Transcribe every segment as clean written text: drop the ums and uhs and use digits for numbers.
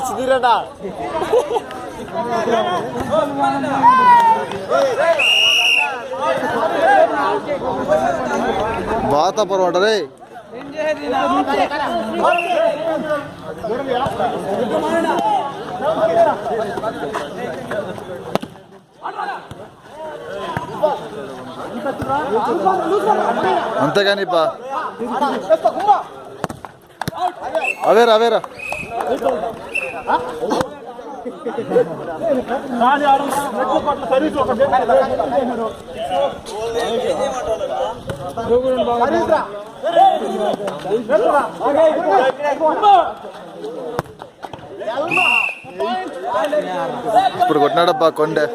సుధీరడా బాత పర్వాడ రే అంతేగాని బా అవేరా అవేరా ఇప్పుడు కొట్టినాడబ్బా కొండే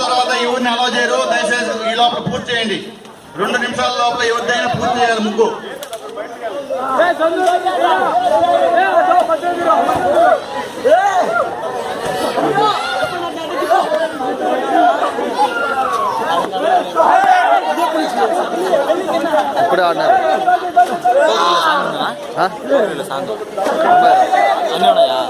తర్వాత ఎవరిని అలౌ చేయరు. దయచేసి ఈ లోపల పూర్తి చేయండి. 2 నిమిషాల లోపల ఎవరిదైనా పూర్తి చేయాలి. ముగ్గు ఇప్పుడే ఆడినారు. అన్నీ ఉన్నాయా?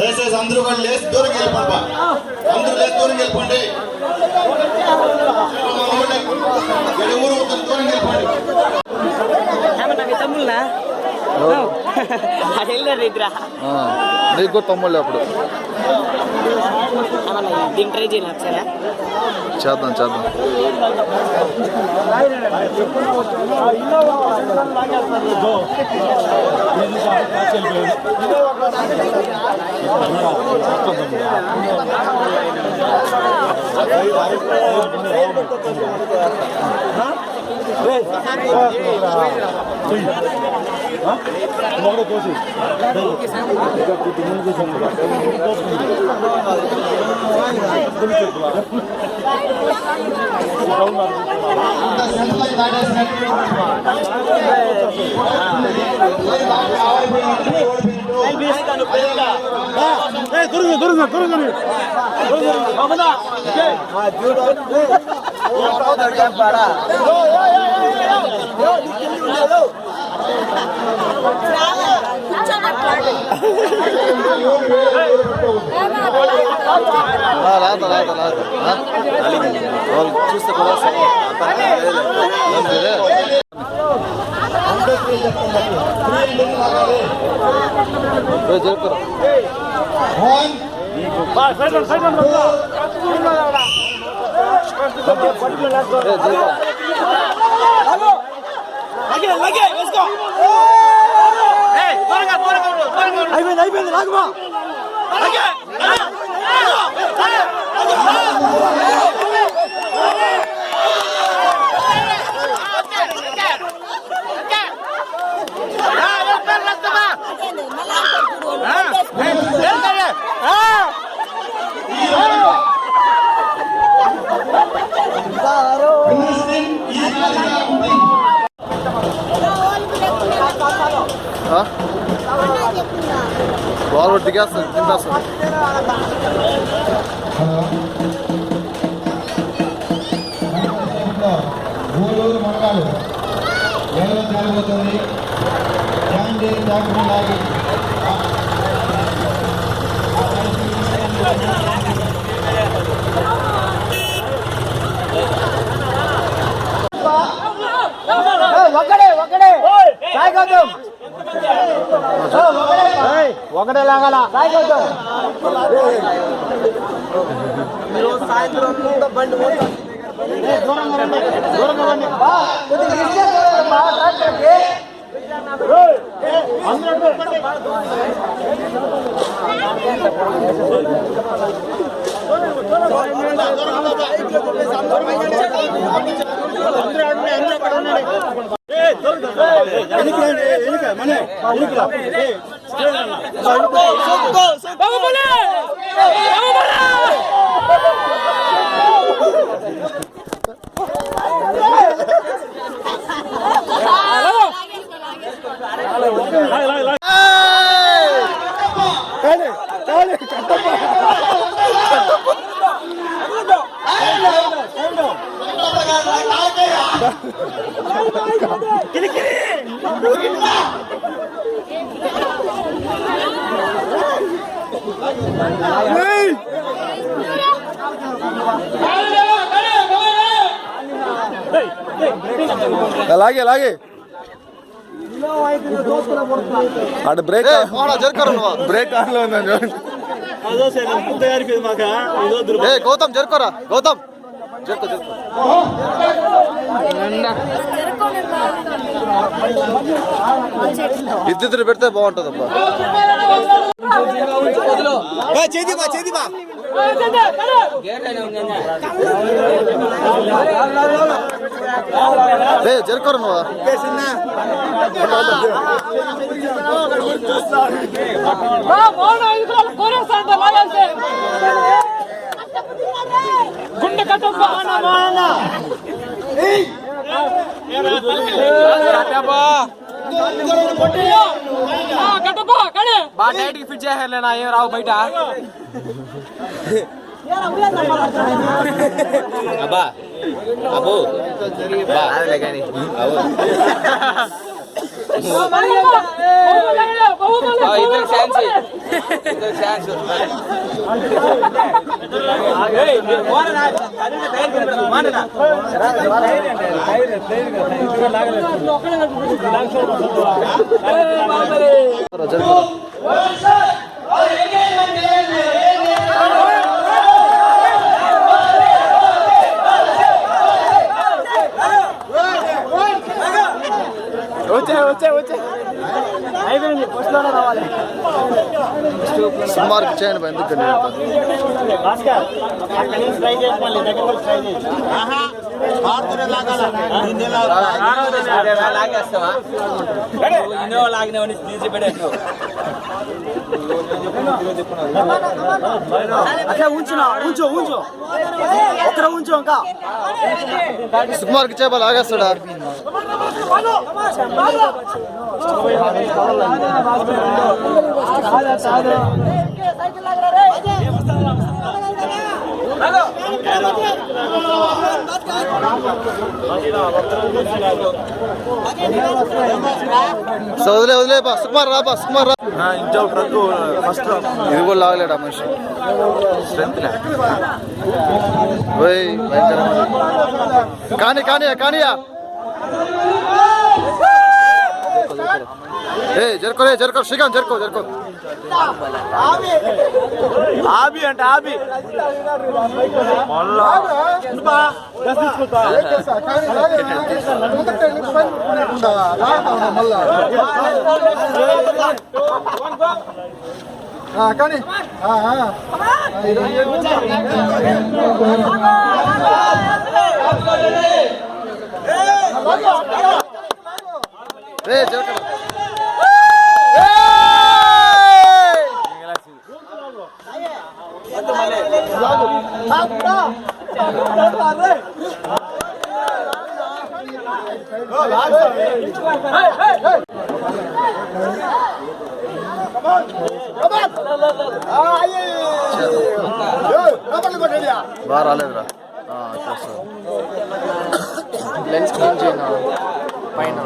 దయచేసి అందరూ కానీ లేచి దూరం వెళ్ళిపోండి. అందరూ లేచి దూరం వెళ్ళిపోండి. ఊరు దూరం వెళ్ళిపోండి. నీకు కూడా తమ్ముళ్ళు అప్పుడు చేద్దాం చేద్దాం. చూస్తే కూడా అయిపోయింది రాకుమా దిగేస్తుంది తింపేస్తుంది. ఊరూరు మనగాలు ఎవరో తేలిపోతుంది. లాగి ఒకటే లాగాల సాయంత్రం బండి దూరంగా రండి. అలాగే అలాగే అటు బ్రేక్ బ్రేక్ ఆన్ లో ఉందని చూడండి. గౌతమ్ జరుకోరా గౌతమ్ జరుకో జరుకో. విద్యుత్తులు పెడితే బాగుంటుంది అబ్బా. జరుకోరు నువ్వు గుండె కట్టప్ప బాగా టైట్కి ఫిట్ చేయాలేనా ఏం రావు బయట అబ్బా అబ్బో కానీ ఇద్దరు ఛాన్స్ సుమారుకి చేయండి ఎందుకండి సుకుమార్కి చేప లాగేస్తాడా వదిలే వదిలే బా సుకుమార్ రా బా సుకుమార్ రా. ఇంట్లో ట్రక్ ఫస్ట్ ఇది కూడా లాగలేడా మనిషి స్ట్రెంత్ కానీ కానీయా కానీయా జరుకో జరుకో శ్రీకాంత్ జరుకో జరుకో ఆబి అంటే ఆబి కానీ జరుకో బాగా రాలేదురా చేస్తా లెన్స్ క్లీన్ చేయనా పైన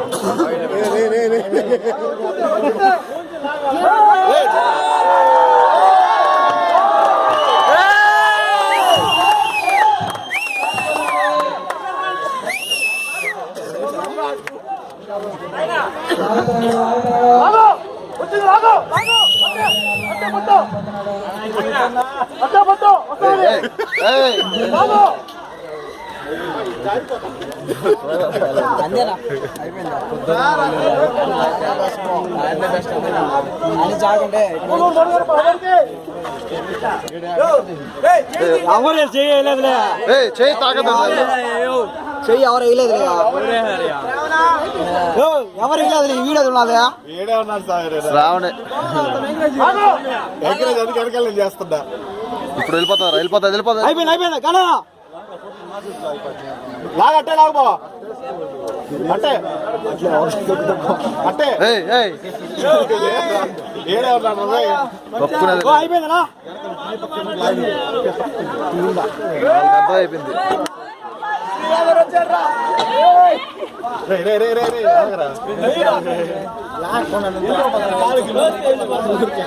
చేయి తాగదు చెయ్యి ఎవరు వేయలేదు ఎవరు వేయలేదు వీడియో ఉన్నదా శ్రావణే చేస్తుందా ఇప్పుడు వెళ్ళిపోతా అయిపోయింది కానీ లాగా అట్టే లాగు బావా అట్టే అట్టే ఏడే ఉన్నాను అయిపోయిందా అయిపోయింది రే